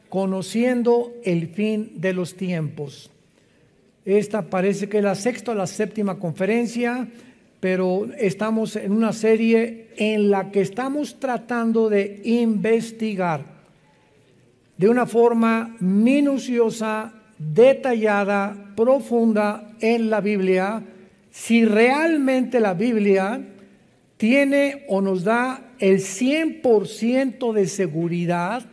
conociendo el fin de los tiempos. Esta parece que es la sexta o la séptima conferencia, pero estamos en una serie en la que estamos tratando de investigar de una forma minuciosa, detallada, profunda en la Biblia, si realmente la Biblia tiene o nos da el 100% de seguridad,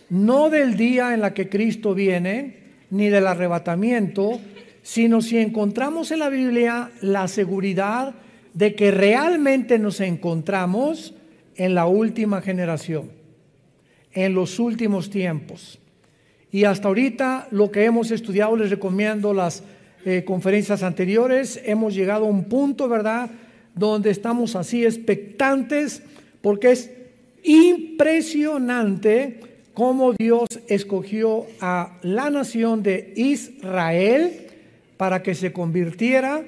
no del día en la que Cristo viene, ni del arrebatamiento, sino si encontramos en la Biblia la seguridad de que realmente nos encontramos en la última generación, en los últimos tiempos. Y hasta ahorita lo que hemos estudiado, les recomiendo las conferencias anteriores, hemos llegado a un punto, ¿verdad?, donde estamos así expectantes, porque es impresionante cómo Dios escogió a la nación de Israel para que se convirtiera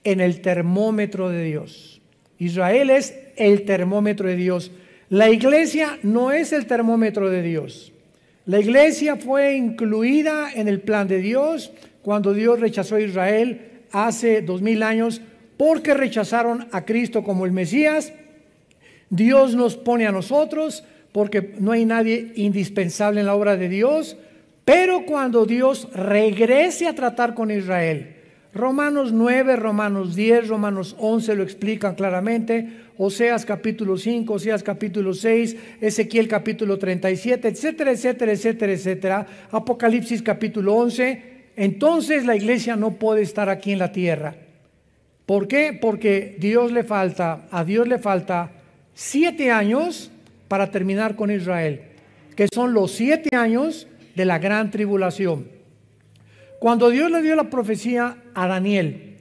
en el termómetro de Dios. Israel es el termómetro de Dios. La iglesia no es el termómetro de Dios. La iglesia fue incluida en el plan de Dios cuando Dios rechazó a Israel hace 2000 años porque rechazaron a Cristo como el Mesías. Dios nos pone a nosotros porque no hay nadie indispensable en la obra de Dios, pero cuando Dios regrese a tratar con Israel, Romanos 9, Romanos 10, Romanos 11 lo explican claramente, Oseas capítulo 5, Oseas capítulo 6, Ezequiel capítulo 37, etcétera, etcétera, etcétera, etcétera, Apocalipsis capítulo 11, entonces la iglesia no puede estar aquí en la tierra. ¿Por qué? Porque a Dios le falta 7 años para terminar con Israel, que son los 7 años de la gran tribulación. Cuando Dios le dio la profecía a Daniel,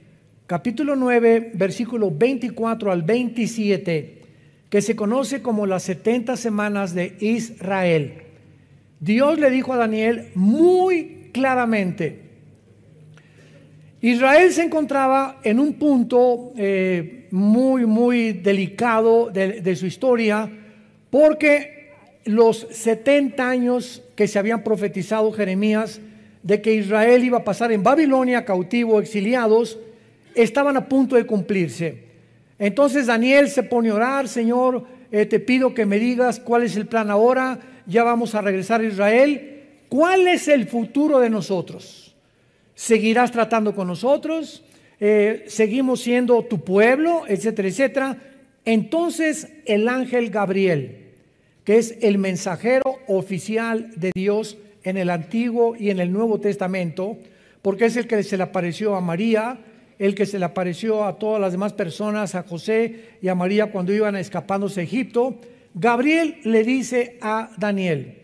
capítulo 9, versículo 24 al 27, que se conoce como las 70 semanas de Israel, Dios le dijo a Daniel muy claramente, Israel se encontraba en un punto muy delicado de su historia, porque los 70 años que se habían profetizado Jeremías de que Israel iba a pasar en Babilonia cautivo, exiliados, estaban a punto de cumplirse. Entonces Daniel se pone a orar, Señor, te pido que me digas cuál es el plan ahora, ya vamos a regresar a Israel, ¿cuál es el futuro de nosotros? ¿Seguirás tratando con nosotros? ¿Seguimos siendo tu pueblo? Etcétera, etcétera. Entonces el ángel Gabriel, que es el mensajero oficial de Dios en el Antiguo y en el Nuevo Testamento, porque es el que se le apareció a María, el que se le apareció a todas las demás personas, a José y a María cuando iban escapándose a Egipto, Gabriel le dice a Daniel,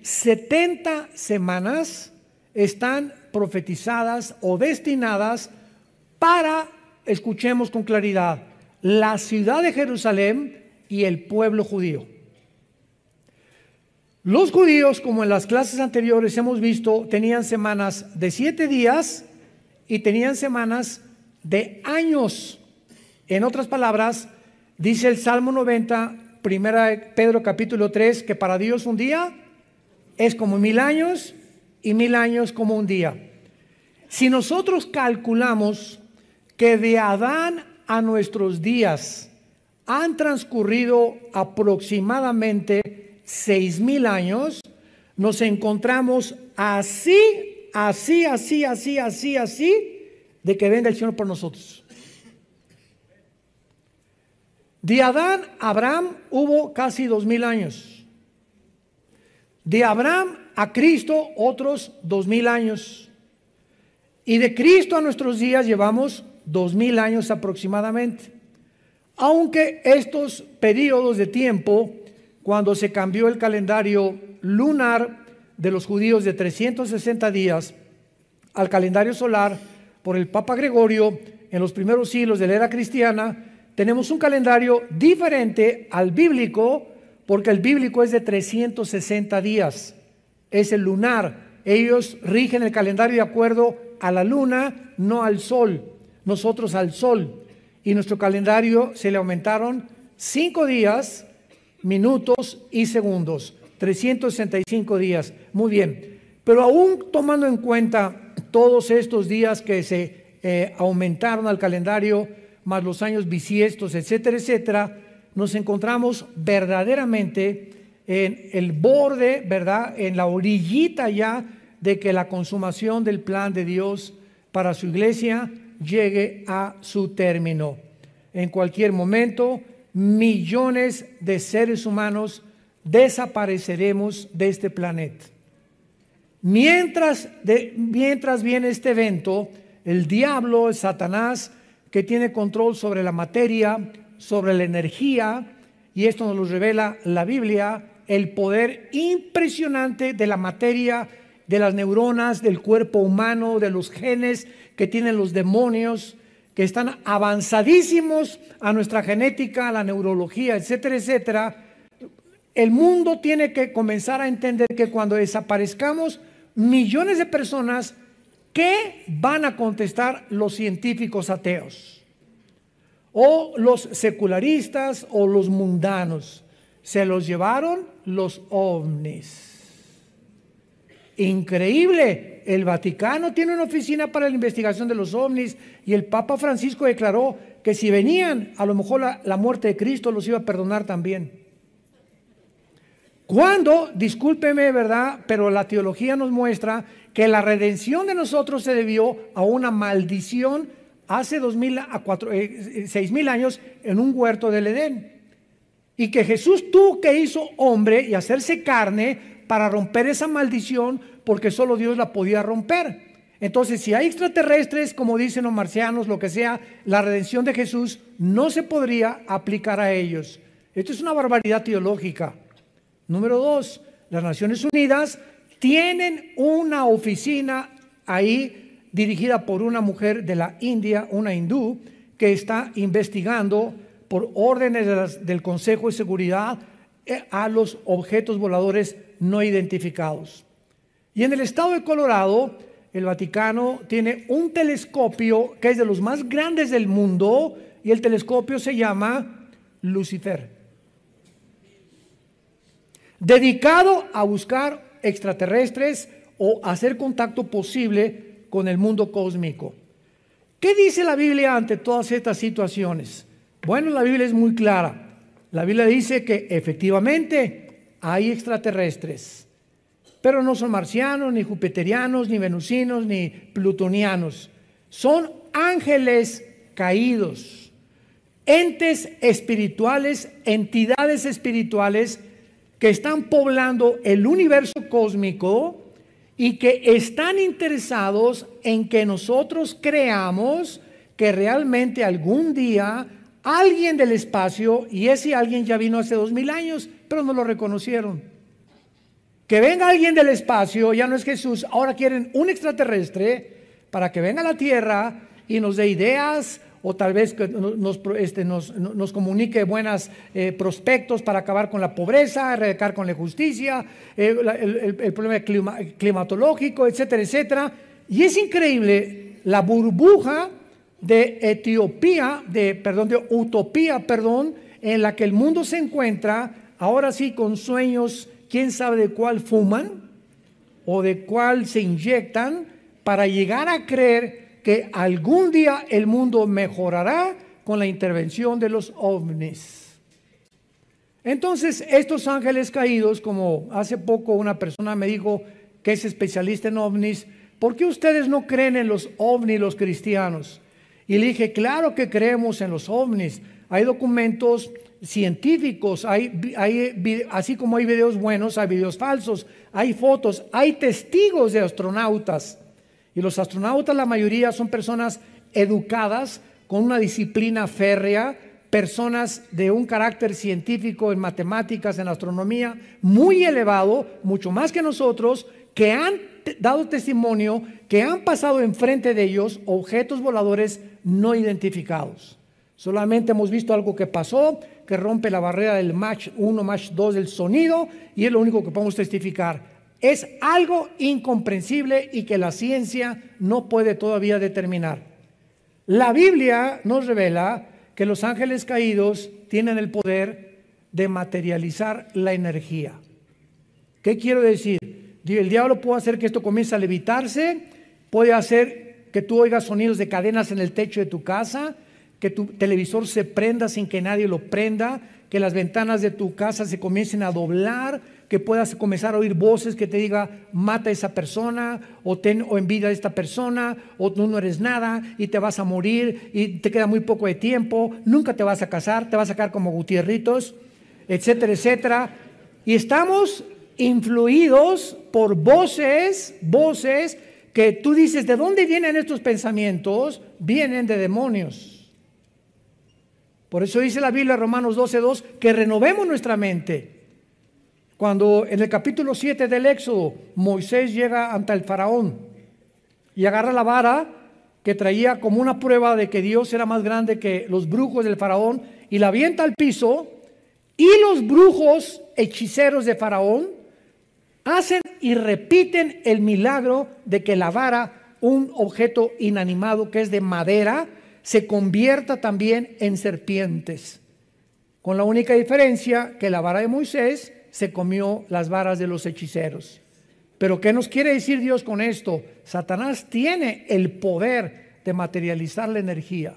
70 semanas están profetizadas o destinadas para, escuchemos con claridad, la ciudad de Jerusalén y el pueblo judío. Los judíos, como en las clases anteriores hemos visto, tenían semanas de 7 días y tenían semanas de años. En otras palabras, dice el Salmo 90, 1 Pedro capítulo 3, que para Dios un día es como 1000 años y 1000 años como un día. Si nosotros calculamos que de Adán a nuestros días han transcurrido aproximadamente 6000 años, nos encontramos así, de que venga el Señor por nosotros. De Adán a Abraham hubo casi 2000 años. De Abraham a Cristo otros 2000 años. Y de Cristo a nuestros días llevamos 2000 años aproximadamente. Aunque estos periodos de tiempo, cuando se cambió el calendario lunar de los judíos de 360 días al calendario solar por el Papa Gregorio en los primeros siglos de la era cristiana, tenemos un calendario diferente al bíblico, porque el bíblico es de 360 días, es el lunar. Ellos rigen el calendario de acuerdo a la luna, no al sol, nosotros al sol. Y nuestro calendario se le aumentaron 5 días, minutos y segundos. 365 días. Muy bien. Pero aún tomando en cuenta todos estos días que se aumentaron al calendario, más los años bisiestos, etcétera, etcétera, nos encontramos verdaderamente en el borde, ¿verdad? En la orillita ya de que la consumación del plan de Dios para su iglesia llegue a su término. En cualquier momento, millones de seres humanos desapareceremos de este planeta. Mientras viene este evento, el diablo, el Satanás, que tiene control sobre la materia, sobre la energía, y esto nos lo revela la Biblia, el poder impresionante de la materia, de las neuronas, del cuerpo humano, de los genes que tienen los demonios, que están avanzadísimos a nuestra genética, a la neurología, etcétera, etcétera. El mundo tiene que comenzar a entender que cuando desaparezcamos millones de personas, ¿qué van a contestar los científicos ateos? O los secularistas o los mundanos. Se los llevaron los ovnis. Increíble. El Vaticano tiene una oficina para la investigación de los ovnis y el Papa Francisco declaró que si venían, a lo mejor la muerte de Cristo los iba a perdonar también. Cuando, discúlpeme, ¿verdad? Pero la teología nos muestra que la redención de nosotros se debió a una maldición hace 6,000 años en un huerto del Edén. Y que Jesús tuvo que hizo hombre y hacerse carne para romper esa maldición, porque solo Dios la podía romper. Entonces, si hay extraterrestres, como dicen los marcianos, lo que sea, la redención de Jesús no se podría aplicar a ellos. Esto es una barbaridad teológica. Número 2, las Naciones Unidas tienen una oficina ahí dirigida por una mujer de la India, una hindú, que está investigando por órdenes del Consejo de Seguridad a los objetos voladores no identificados. Y en el estado de Colorado, el Vaticano tiene un telescopio que es de los más grandes del mundo, y el telescopio se llama Lucifer, dedicado a buscar extraterrestres o hacer contacto posible con el mundo cósmico. ¿Qué dice la Biblia ante todas estas situaciones? Bueno, la Biblia es muy clara. La Biblia dice que efectivamente hay extraterrestres, pero no son marcianos, ni jupiterianos, ni venusinos, ni plutonianos. Son ángeles caídos, entes espirituales, entidades espirituales que están poblando el universo cósmico y que están interesados en que nosotros creamos que realmente algún día alguien del espacio, y ese alguien ya vino hace 2,000 años, pero no lo reconocieron. Que venga alguien del espacio, ya no es Jesús, ahora quieren un extraterrestre para que venga a la Tierra y nos dé ideas, o tal vez que nos comunique buenos prospectos para acabar con la pobreza, erradicar con la injusticia, el problema climatológico, etcétera, etcétera. Y es increíble la burbuja de utopía, en la que el mundo se encuentra, ahora sí con sueños, quién sabe de cuál fuman o de cuál se inyectan, para llegar a creer que algún día el mundo mejorará con la intervención de los ovnis. Entonces, estos ángeles caídos, como hace poco una persona me dijo que es especialista en ovnis, ¿por qué ustedes no creen en los ovnis los cristianos? Y le dije, claro que creemos en los ovnis. Hay documentos científicos, así como hay videos buenos, hay videos falsos, hay fotos, hay testigos de astronautas. Y los astronautas, la mayoría, son personas educadas, con una disciplina férrea, personas de un carácter científico en matemáticas, en astronomía, muy elevado, mucho más que nosotros, que han dado testimonio, que han pasado enfrente de ellos objetos voladores no identificados. Solamente hemos visto algo que pasó, que rompe la barrera del Mach 1, Mach 2 del sonido, y es lo único que podemos testificar. Es algo incomprensible y que la ciencia no puede todavía determinar. La Biblia nos revela que los ángeles caídos tienen el poder de materializar la energía. ¿Qué quiero decir? El diablo puede hacer que esto comience a levitarse, puede hacer que tú oigas sonidos de cadenas en el techo de tu casa, que tu televisor se prenda sin que nadie lo prenda, que las ventanas de tu casa se comiencen a doblar, que puedas comenzar a oír voces que te diga mata a esa persona, o envidia a esta persona, o tú no eres nada y te vas a morir y te queda muy poco de tiempo, nunca te vas a casar, te vas a quedar como Gutierritos, etcétera, etcétera. Y estamos influidos por voces que tú dices, ¿de dónde vienen estos pensamientos? Vienen de demonios. Por eso dice la Biblia, Romanos 12:2, que renovemos nuestra mente. Cuando en el capítulo 7 del Éxodo, Moisés llega ante el faraón y agarra la vara que traía como una prueba de que Dios era más grande que los brujos del faraón y la avienta al piso, y los brujos hechiceros de faraón hacen y repiten el milagro de que la vara, un objeto inanimado que es de madera, se convierta también en serpientes, con la única diferencia que la vara de Moisés se comió las varas de los hechiceros. Pero ¿qué nos quiere decir Dios con esto? Satanás tiene el poder de materializar la energía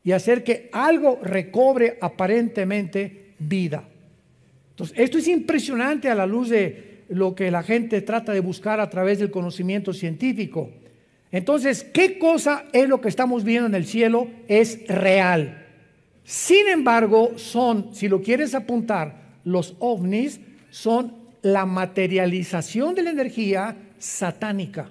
y hacer que algo recobre aparentemente vida. Entonces, esto es impresionante a la luz de lo que la gente trata de buscar a través del conocimiento científico. Entonces, ¿qué cosa es lo que estamos viendo en el cielo? Es real. Sin embargo, si lo quieres apuntar, los ovnis son la materialización de la energía satánica.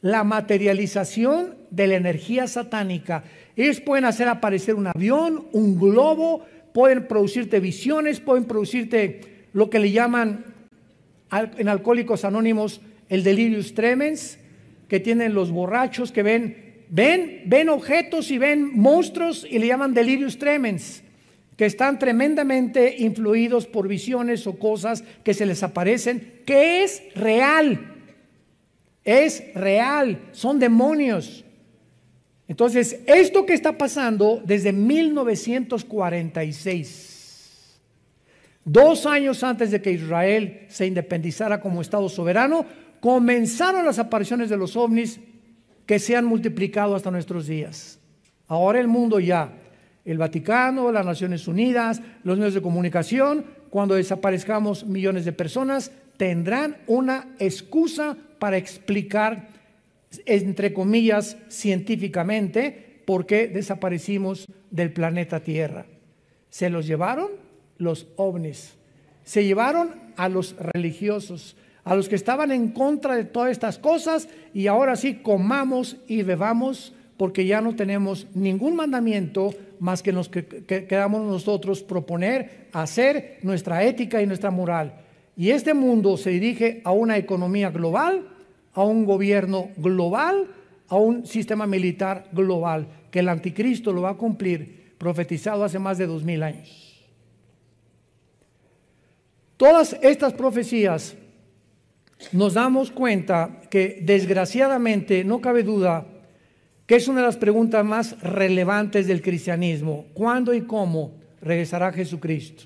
La materialización de la energía satánica. Ellos pueden hacer aparecer un avión, un globo, pueden producirte visiones, pueden producirte lo que le llaman en Alcohólicos Anónimos el delirium tremens, que tienen los borrachos que ven objetos y ven monstruos y le llaman delirium tremens, que están tremendamente influidos por visiones o cosas que se les aparecen, que es real, son demonios. Entonces, esto que está pasando desde 1946, 2 años antes de que Israel se independizara como Estado soberano, comenzaron las apariciones de los ovnis que se han multiplicado hasta nuestros días. Ahora el mundo ya, el Vaticano, las Naciones Unidas, los medios de comunicación, cuando desaparezcamos millones de personas, tendrán una excusa para explicar, entre comillas, científicamente, por qué desaparecimos del planeta Tierra. Se los llevaron los ovnis, se llevaron a los religiosos, a los que estaban en contra de todas estas cosas, y ahora sí comamos y bebamos, porque ya no tenemos ningún mandamiento más que nos quedamos nosotros proponer, hacer nuestra ética y nuestra moral. Y este mundo se dirige a una economía global, a un gobierno global, a un sistema militar global, que el anticristo lo va a cumplir, profetizado hace más de 2000 años. Todas estas profecías nos damos cuenta que desgraciadamente no cabe duda que es una de las preguntas más relevantes del cristianismo: ¿cuándo y cómo regresará Jesucristo?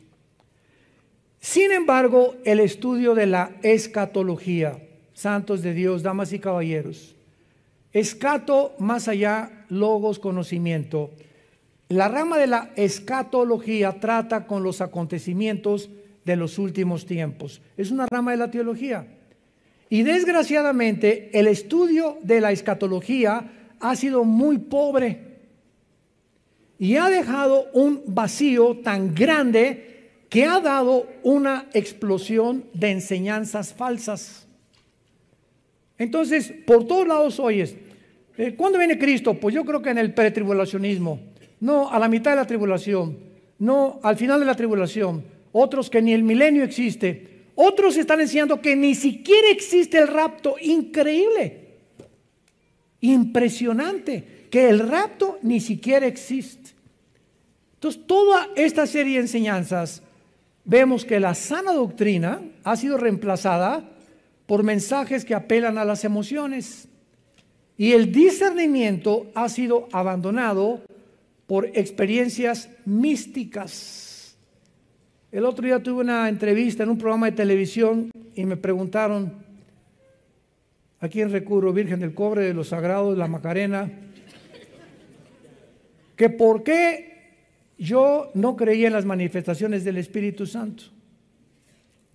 Sin embargo, el estudio de la escatología, santos de Dios, damas y caballeros, escato más allá, logos, conocimiento. La rama de la escatología trata con los acontecimientos de los últimos tiempos. Es una rama de la teología. Y desgraciadamente el estudio de la escatología ha sido muy pobre y ha dejado un vacío tan grande que ha dado una explosión de enseñanzas falsas. Entonces, por todos lados oyes, ¿cuándo viene Cristo? Pues yo creo que en el pretribulacionismo, no a la mitad de la tribulación, no al final de la tribulación. Otros que ni el milenio existe. Otros están enseñando que ni siquiera existe el rapto. Increíble, impresionante, que el rapto ni siquiera existe. Entonces, toda esta serie de enseñanzas, vemos que la sana doctrina ha sido reemplazada por mensajes que apelan a las emociones, y el discernimiento ha sido abandonado por experiencias místicas. El otro día tuve una entrevista en un programa de televisión y me preguntaron, ¿a quién recurro? Virgen del Cobre, de los Sagrados, la Macarena, que por qué yo no creía en las manifestaciones del Espíritu Santo.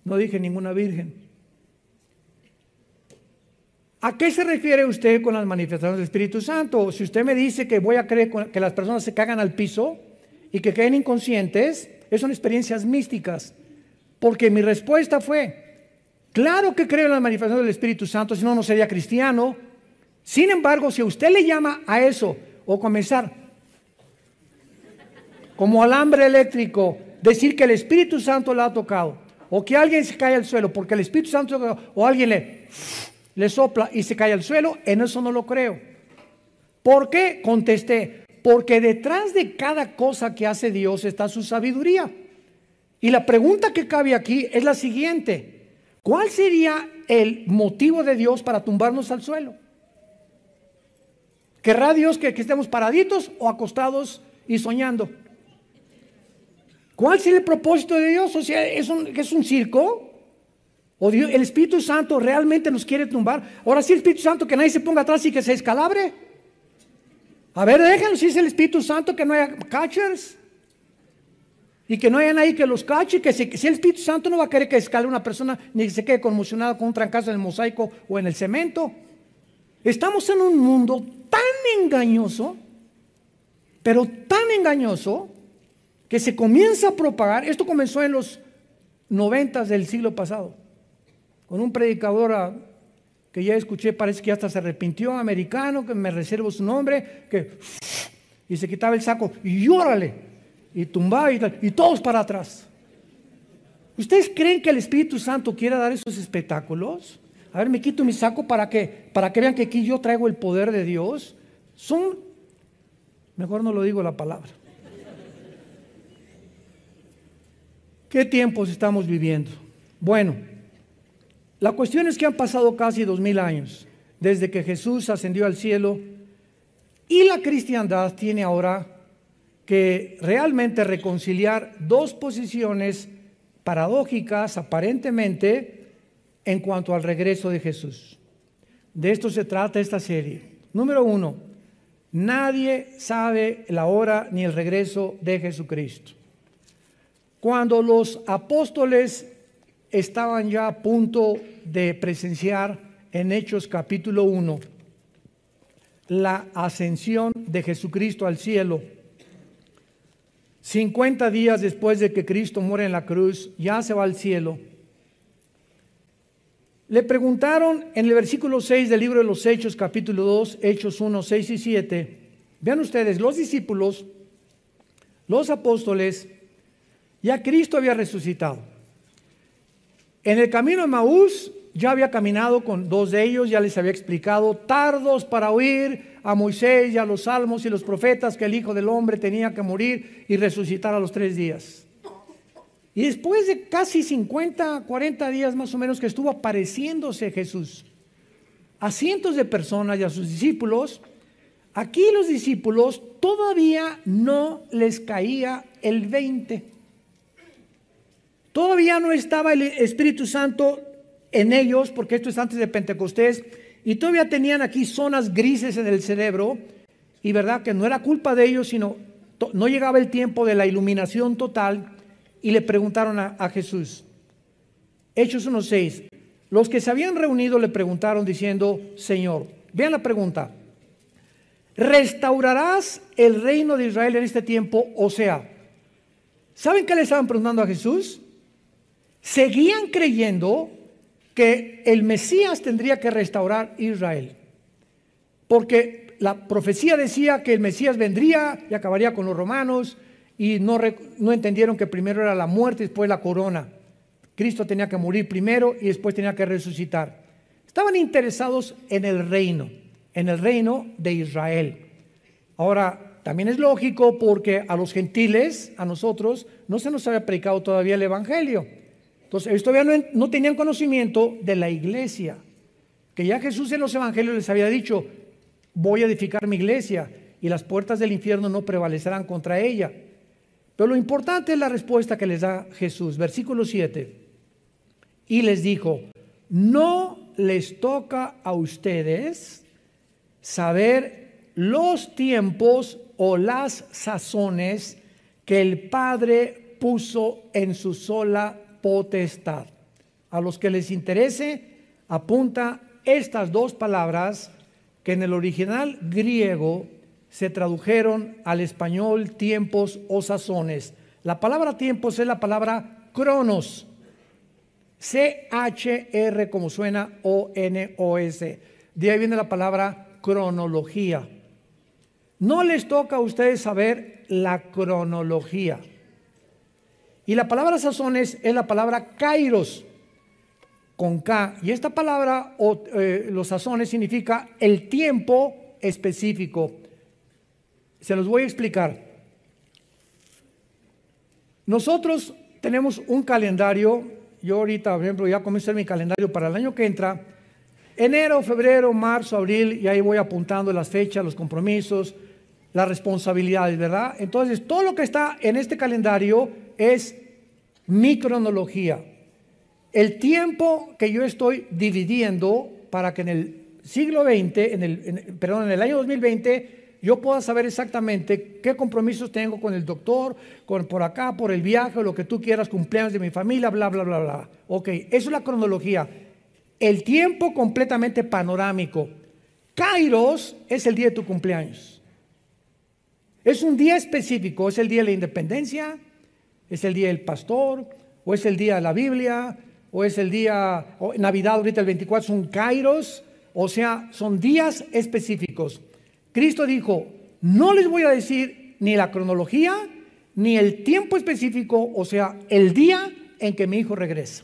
No dije ninguna virgen. ¿A qué se refiere usted con las manifestaciones del Espíritu Santo? Si usted me dice que voy a creer que las personas se cagan al piso y que queden inconscientes, esas son experiencias místicas. Porque mi respuesta fue, claro que creo en las manifestaciones del Espíritu Santo, si no, no sería cristiano. Sin embargo, si usted le llama a eso, o comenzar como alambre eléctrico, decir que el Espíritu Santo la ha tocado, o que alguien se cae al suelo porque el Espíritu Santo, o alguien le sopla y se cae al suelo, en eso no lo creo. ¿Por qué? Contesté, porque detrás de cada cosa que hace Dios está su sabiduría. Y la pregunta que cabe aquí es la siguiente: ¿cuál sería el motivo de Dios para tumbarnos al suelo? ¿Querrá Dios que estemos paraditos o acostados y soñando? ¿Cuál sería el propósito de Dios? O sea, ¿es un circo? ¿O Dios, el Espíritu Santo realmente nos quiere tumbar? Ahora sí, el Espíritu Santo, que nadie se ponga atrás y que se descalabre. A ver, déjenlo, si es el Espíritu Santo, que no haya catchers. Y que no hayan ahí que los cache, si el Espíritu Santo no va a querer que escale una persona, ni que se quede conmocionada con un trancazo en el mosaico o en el cemento. Estamos en un mundo tan engañoso, pero tan engañoso, que se comienza a propagar. Esto comenzó en los 90 del siglo pasado, con un predicador que ya escuché, parece que hasta se arrepintió, americano, que me reservo su nombre, y se quitaba el saco, y órale, y tumbaba y todos para atrás. ¿Ustedes creen que el Espíritu Santo quiera dar esos espectáculos? A ver, me quito mi saco para que vean que aquí yo traigo el poder de Dios. Mejor no lo digo la palabra. ¿Qué tiempos estamos viviendo? Bueno, la cuestión es que han pasado casi 2000 años desde que Jesús ascendió al cielo, y la cristiandad tiene ahora que realmente reconciliar dos posiciones paradójicas aparentemente en cuanto al regreso de Jesús. De esto se trata esta serie. Número 1, nadie sabe la hora ni el regreso de Jesucristo. Cuando los apóstoles estaban ya a punto de presenciar en Hechos capítulo 1 la ascensión de Jesucristo al cielo, 50 días después de que Cristo muere en la cruz, ya se va al cielo. Le preguntaron en el versículo 6 del libro de los Hechos capítulo 2, Hechos 1, 6 y 7. Vean ustedes, los discípulos, los apóstoles, ya Cristo había resucitado. En el camino de Maús ya había caminado con dos de ellos, ya les había explicado, tardos para oír a Moisés y a los salmos y los profetas, que el Hijo del Hombre tenía que morir y resucitar a los 3 días. Y después de casi 50, 40 días más o menos que estuvo apareciéndose Jesús a cientos de personas y a sus discípulos, aquí los discípulos todavía no les caía el 20. Todavía no estaba el Espíritu Santo en ellos, porque esto es antes de Pentecostés, y todavía tenían aquí zonas grises en el cerebro, y verdad que no era culpa de ellos, sino no llegaba el tiempo de la iluminación total, y le preguntaron a Jesús. Hechos 1:6, los que se habían reunido le preguntaron diciendo, Señor, vean la pregunta, ¿restaurarás el reino de Israel en este tiempo? O sea, ¿saben qué le estaban preguntando a Jesús? Seguían creyendo que el Mesías tendría que restaurar Israel, porque la profecía decía que el Mesías vendría y acabaría con los romanos, y no entendieron que primero era la muerte y después la corona. Cristo tenía que morir primero y después tenía que resucitar. Estaban interesados en el reino de Israel. Ahora, también es lógico, porque a los gentiles, a nosotros, no se nos había predicado todavía el evangelio. Entonces ellos todavía no tenían conocimiento de la iglesia, que ya Jesús en los evangelios les había dicho, voy a edificar mi iglesia y las puertas del infierno no prevalecerán contra ella. Pero lo importante es la respuesta que les da Jesús. Versículo 7. Y les dijo, no les toca a ustedes saber los tiempos o las sazones que el Padre puso en su sola potestad. A los que les interese, apunta estas dos palabras que en el original griego se tradujeron al español tiempos o sazones. La palabra tiempos es la palabra cronos, C-H-R como suena, O-N-O-S. De ahí viene la palabra cronología. No les toca a ustedes saber la cronología. Y la palabra sazones es la palabra kairos, con K. Y esta palabra, los sazones, significa el tiempo específico. Se los voy a explicar. Nosotros tenemos un calendario. Yo ahorita, por ejemplo, ya comencé mi calendario para el año que entra. Enero, febrero, marzo, abril, y ahí voy apuntando las fechas, los compromisos, las responsabilidades, ¿verdad? Entonces, todo lo que está en este calendario es mi cronología. El tiempo que yo estoy dividiendo para que en el siglo XX, en el año 2020, yo pueda saber exactamente qué compromisos tengo con el doctor, por acá, por el viaje, lo que tú quieras, cumpleaños de mi familia, bla, bla, bla, bla. Ok, eso es la cronología. El tiempo completamente panorámico. Kairos es el día de tu cumpleaños. Es un día específico, es el día de la independencia, es el día del pastor, o es el día de la Biblia, o es el día, Navidad ahorita el 24 son kairos, o sea, son días específicos. Cristo dijo, no les voy a decir ni la cronología, ni el tiempo específico, o sea, el día en que mi hijo regresa.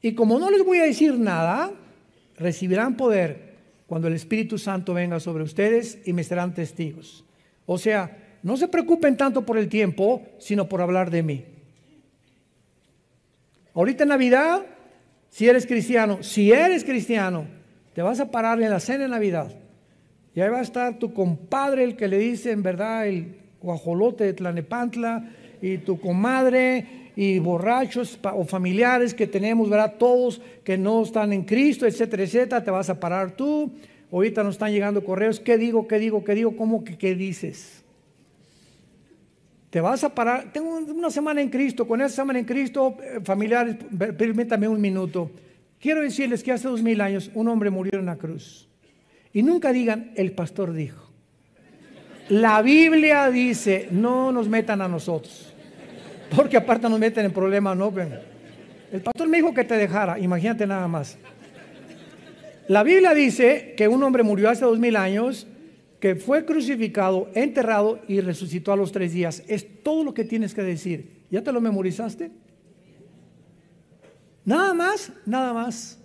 Y como no les voy a decir nada, recibirán poder cuando el Espíritu Santo venga sobre ustedes y me serán testigos. O sea, no se preocupen tanto por el tiempo, sino por hablar de mí. Ahorita en Navidad, si eres cristiano, te vas a parar en la cena de Navidad. Y ahí va a estar tu compadre, el que le dicen, ¿verdad? El guajolote de Tlanepantla, y tu comadre, y borrachos o familiares que tenemos, ¿verdad? Todos que no están en Cristo, etcétera, etcétera. Te vas a parar tú. Ahorita nos están llegando correos. ¿Qué digo? ¿Cómo que qué dices? Te vas a parar. Tengo una semana en Cristo. Con esa semana en Cristo, familiares, permítame un minuto. Quiero decirles que hace 2000 años un hombre murió en la cruz. Y nunca digan, el pastor dijo. La Biblia dice, no nos metan a nosotros. Porque aparte nos meten en problemas, ¿no? El pastor me dijo que te dejara, imagínate nada más. La Biblia dice que un hombre murió hace 2000 años, que fue crucificado, enterrado y resucitó a los 3 días. Es todo lo que tienes que decir. ¿Ya te lo memorizaste? Nada más.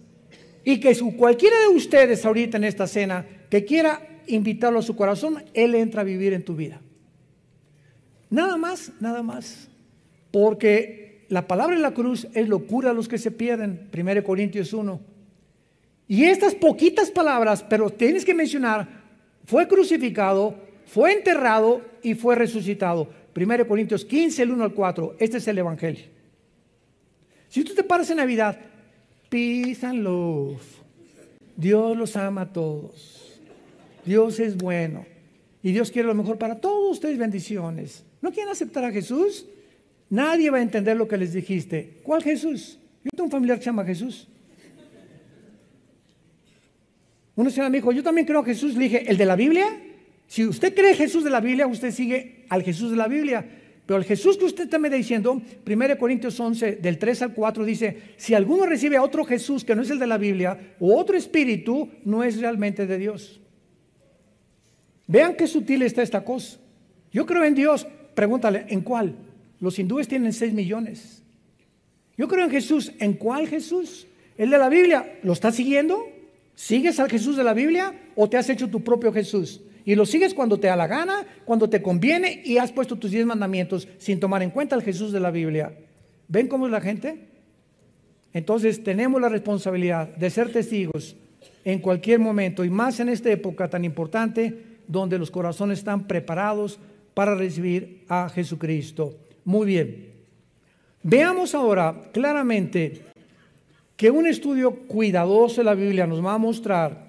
Y que cualquiera de ustedes ahorita en esta cena que quiera invitarlo a su corazón, él entra a vivir en tu vida. Nada más. Porque la palabra en la cruz es locura a los que se pierden, 1 Corintios 1. Y estas poquitas palabras, pero tienes que mencionar, fue crucificado, fue enterrado y fue resucitado. 1 Corintios 15, el 1 al 4. Este es el Evangelio. Si tú te paras en Navidad, peace and love. Dios los ama a todos. Dios es bueno. Y Dios quiere lo mejor para todos ustedes, bendiciones. ¿No quieren aceptar a Jesús? Nadie va a entender lo que les dijiste. ¿Cuál Jesús? Yo tengo un familiar que se llama Jesús. Una señora me dijo, yo también creo a Jesús. Le dije, ¿el de la Biblia? Si usted cree Jesús de la Biblia, usted sigue al Jesús de la Biblia. Pero el Jesús que usted está me diciendo, 1 Corintios 11, del 3 al 4, dice, si alguno recibe a otro Jesús que no es el de la Biblia, o otro espíritu, no es realmente de Dios. Vean qué sutil está esta cosa. Yo creo en Dios. Pregúntale, ¿en cuál? Los hindúes tienen 6 millones. Yo creo en Jesús. ¿En cuál Jesús? ¿El de la Biblia? ¿Lo estás siguiendo? ¿Sigues al Jesús de la Biblia o te has hecho tu propio Jesús? Y lo sigues cuando te da la gana, cuando te conviene, y has puesto tus 10 mandamientos sin tomar en cuenta al Jesús de la Biblia. ¿Ven cómo es la gente? Entonces tenemos la responsabilidad de ser testigos en cualquier momento, y más en esta época tan importante donde los corazones están preparados para recibir a Jesucristo. Muy bien. Veamos ahora claramente que un estudio cuidadoso de la Biblia nos va a mostrar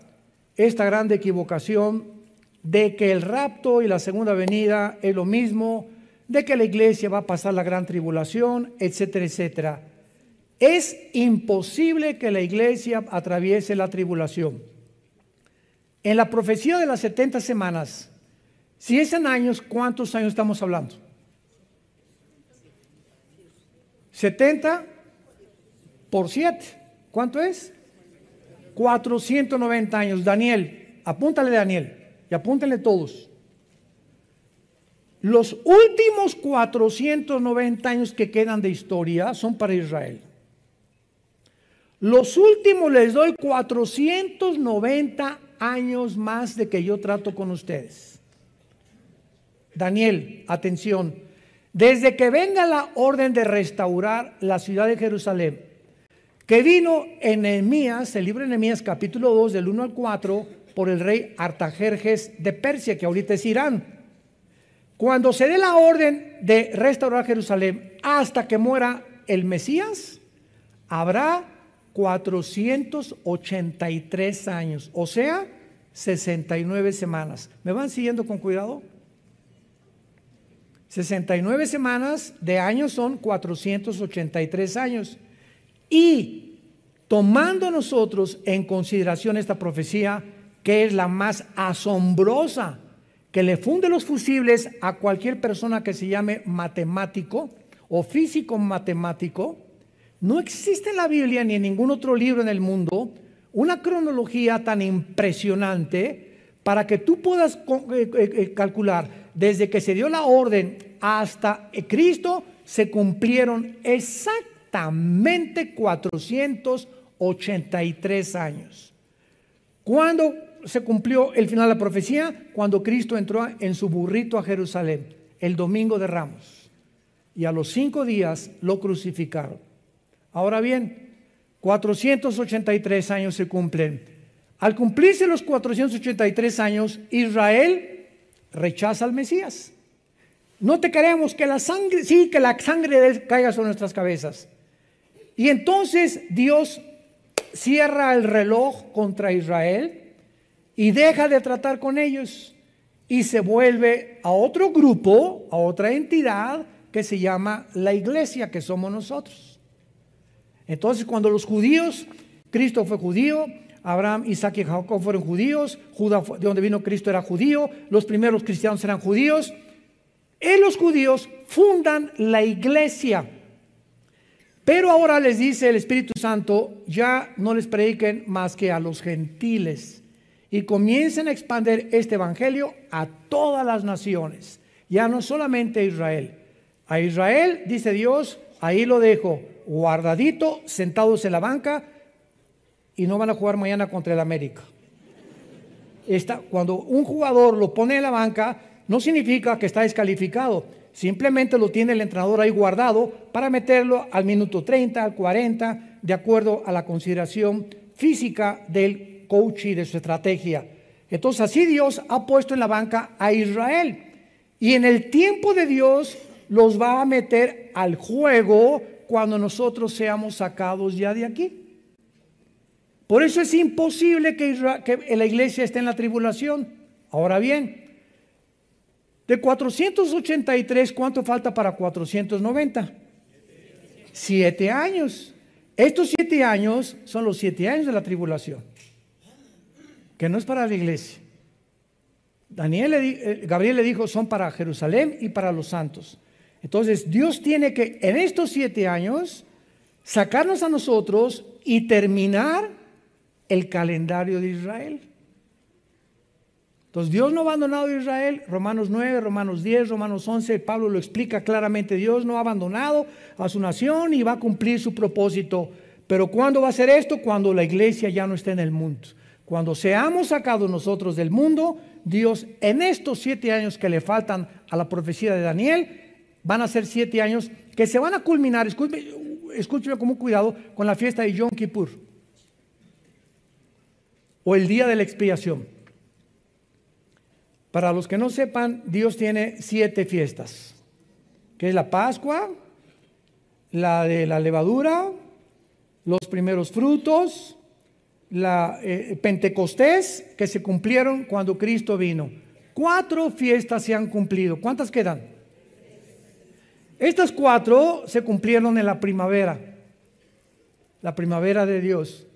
esta gran equivocación de que el rapto y la segunda venida es lo mismo, de que la iglesia va a pasar la gran tribulación, etcétera, etcétera. Es imposible que la iglesia atraviese la tribulación. En la profecía de las 70 semanas, si es en años, ¿cuántos años estamos hablando? 70 por 7. ¿Cuánto es? 490 años. Daniel, apúntale Daniel y apúntenle todos. Los últimos 490 años que quedan de historia son para Israel. Los últimos les doy 490 años más de que yo trato con ustedes. Daniel, atención, desde que venga la orden de restaurar la ciudad de Jerusalén, que vino en Nehemías, el libro de Nehemías capítulo 2 del 1 al 4, por el rey Artajerjes de Persia, que ahorita es Irán. Cuando se dé la orden de restaurar Jerusalén hasta que muera el Mesías, habrá 483 años, o sea, 69 semanas. ¿Me van siguiendo con cuidado? 69 semanas de años son 483 años. Y tomando nosotros en consideración esta profecía, que es la más asombrosa, que le funde los fusibles a cualquier persona que se llame matemático o físico matemático, no existe en la Biblia ni en ningún otro libro en el mundo una cronología tan impresionante para que tú puedas calcular desde que se dio la orden hasta Cristo se cumplieron exactamente 483 años. ¿Cuándo se cumplió el final de la profecía? Cuando Cristo entró en su burrito a Jerusalén, el domingo de Ramos, y a los 5 días lo crucificaron. Ahora bien, 483 años se cumplen. Al cumplirse los 483 años, Israel rechaza al Mesías. No te queremos, que la sangre, sí, que la sangre de él caiga sobre nuestras cabezas. Y entonces Dios cierra el reloj contra Israel y deja de tratar con ellos y se vuelve a otro grupo, a otra entidad que se llama la iglesia, que somos nosotros. Entonces, cuando los judíos, Cristo fue judío, Abraham, Isaac y Jacob fueron judíos, Judá, de donde vino Cristo, era judío, los primeros cristianos eran judíos, y los judíos fundan la iglesia. Pero ahora les dice el Espíritu Santo, ya no les prediquen más que a los gentiles y comiencen a expandir este evangelio a todas las naciones, ya no solamente a Israel. A Israel, dice Dios, ahí lo dejo, guardadito, sentados en la banca, y no van a jugar mañana contra el América. Cuando un jugador lo pone en la banca, no significa que está descalificado, simplemente lo tiene el entrenador ahí guardado para meterlo al minuto 30, al 40, de acuerdo a la consideración física del coach y de su estrategia. Entonces así Dios ha puesto en la banca a Israel, y en el tiempo de Dios los va a meter al juego cuando nosotros seamos sacados ya de aquí. Por eso es imposible que la iglesia esté en la tribulación. Ahora bien, de 483, ¿cuánto falta para 490? 7 años. Estos 7 años son los 7 años de la tribulación, que no es para la iglesia. Gabriel le dijo, son para Jerusalén y para los santos. Entonces Dios tiene que en estos 7 años sacarnos a nosotros y terminar el calendario de Israel. Entonces Dios no ha abandonado a Israel. Romanos 9, Romanos 10, Romanos 11, Pablo lo explica claramente. Dios no ha abandonado a su nación y va a cumplir su propósito. Pero ¿cuándo va a ser esto? Cuando la iglesia ya no esté en el mundo. Cuando seamos sacados nosotros del mundo, Dios en estos 7 años que le faltan a la profecía de Daniel, van a ser 7 años que se van a culminar, escúcheme con cuidado, con la fiesta de Yom Kippur o el día de la expiación. Para los que no sepan, Dios tiene 7 fiestas, que es la Pascua, la de la levadura, los primeros frutos, la Pentecostés, que se cumplieron cuando Cristo vino. 4 fiestas se han cumplido. ¿Cuántas quedan? Estas 4 se cumplieron en la primavera de Dios.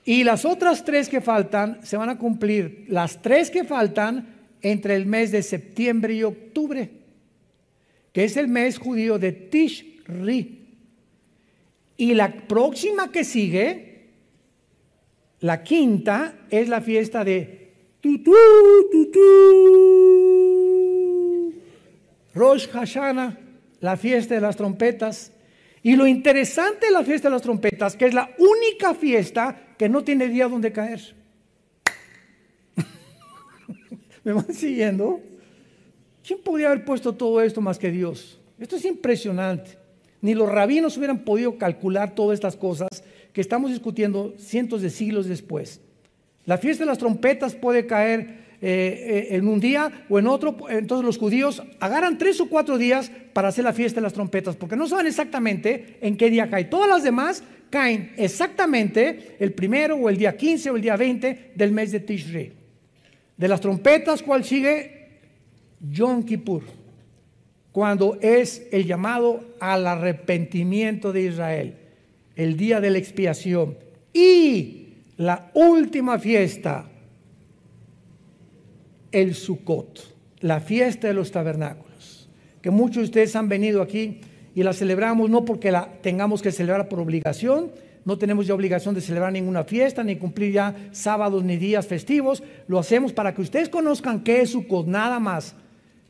Y las otras 3 que faltan se van a cumplir, las 3 que faltan entre el mes de septiembre y octubre, que es el mes judío de Tishri. Y la próxima que sigue, la quinta, es la fiesta de Rosh Hashanah, la fiesta de las trompetas. Y lo interesante de la fiesta de las trompetas, que es la única fiesta que no tiene día donde caer. ¿Me van siguiendo? ¿Quién podría haber puesto todo esto más que Dios? Esto es impresionante. Ni los rabinos hubieran podido calcular todas estas cosas que estamos discutiendo cientos de siglos después. La fiesta de las trompetas puede caer en un día o en otro. Entonces los judíos agarran 3 o 4 días para hacer la fiesta de las trompetas, porque no saben exactamente en qué día cae. Todas las demás caen exactamente el primero o el día 15 o el día 20 del mes de Tishri. De las trompetas, ¿cuál sigue? Yom Kippur, cuando es el llamado al arrepentimiento de Israel, el día de la expiación. Y la última fiesta, el Sukkot, la fiesta de los tabernáculos, que muchos de ustedes han venido aquí y la celebramos no porque la tengamos que celebrar por obligación. No tenemos ya obligación de celebrar ninguna fiesta, ni cumplir ya sábados ni días festivos. Lo hacemos para que ustedes conozcan qué es Sukkot, nada más,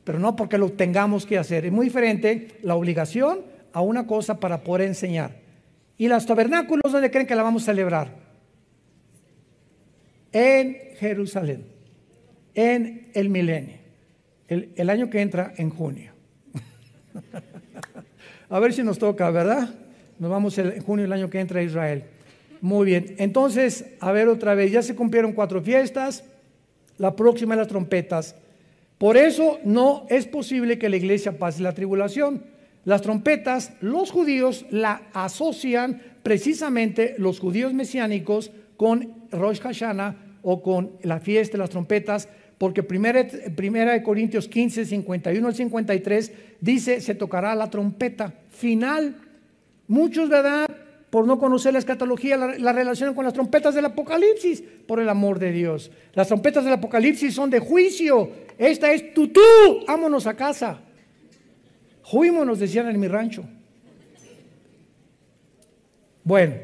pero no porque lo tengamos que hacer. Es muy diferente la obligación a una cosa para poder enseñar. ¿Y los tabernáculos dónde creen que la vamos a celebrar? En Jerusalén, en el milenio, el año que entra en junio. A ver si nos toca, ¿verdad? Nos vamos en junio del año que entra a Israel. Muy bien, entonces, a ver otra vez, ya se cumplieron 4 fiestas, la próxima es las trompetas. Por eso no es posible que la iglesia pase la tribulación. Las trompetas, los judíos la asocian precisamente, los judíos mesiánicos, con Rosh Hashanah o con la fiesta de las trompetas, porque primera de Corintios 15, 51 al 53 dice, se tocará la trompeta final. Muchos, ¿verdad?, por no conocer la escatología, la relacionan con las trompetas del Apocalipsis. Por el amor de Dios, las trompetas del Apocalipsis son de juicio. Esta es tutú, vámonos a casa. Juímonos, decían en mi rancho. Bueno,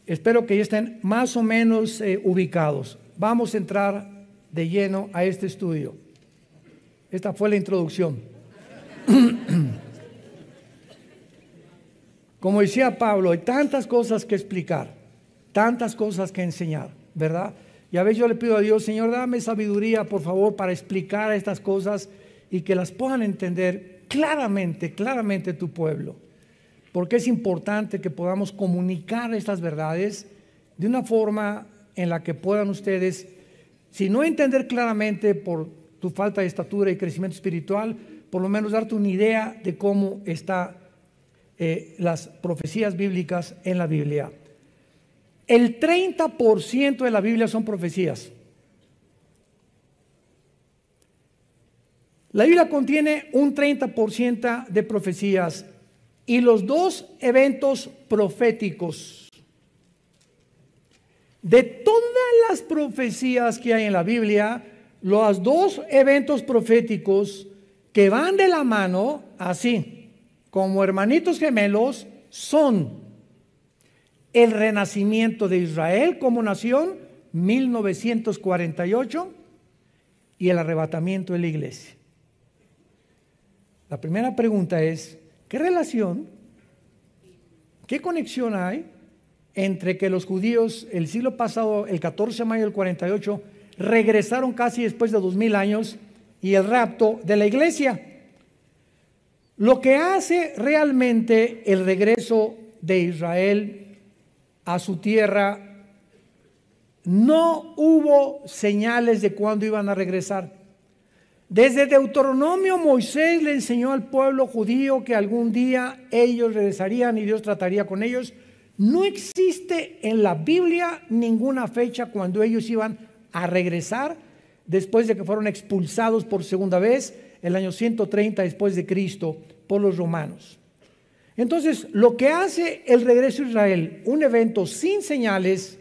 espero que ya estén más o menos ubicados. Vamos a entrar de lleno a este estudio. Esta fue la introducción. Como decía Pablo, hay tantas cosas que explicar, tantas cosas que enseñar, ¿verdad? Y a veces yo le pido a Dios, Señor, dame sabiduría, por favor, para explicar estas cosas y que las puedan entender claramente tu pueblo. Porque es importante que podamos comunicar estas verdades de una forma en la que puedan ustedes, si no entender claramente por tu falta de estatura y crecimiento espiritual, por lo menos darte una idea de cómo está las profecías bíblicas en la Biblia. El 30% de la Biblia son profecías. La Biblia contiene un 30% de profecías y los 2 eventos proféticos. De todas las profecías que hay en la Biblia, los 2 eventos proféticos que van de la mano, así, como hermanitos gemelos, son el renacimiento de Israel como nación, 1948, y el arrebatamiento de la iglesia. La primera pregunta es, ¿qué relación, qué conexión hay entre que los judíos el siglo pasado, el 14 de mayo del 48, regresaron casi después de 2000 años y el rapto de la iglesia? Lo que hace realmente el regreso de Israel a su tierra, no hubo señales de cuándo iban a regresar. Desde Deuteronomio, Moisés le enseñó al pueblo judío que algún día ellos regresarían y Dios trataría con ellos. No existe en la Biblia ninguna fecha cuando ellos iban a regresar después de que fueron expulsados por segunda vez, el año 130 después de Cristo, por los romanos. Entonces, lo que hace el regreso a Israel, un evento sin señales,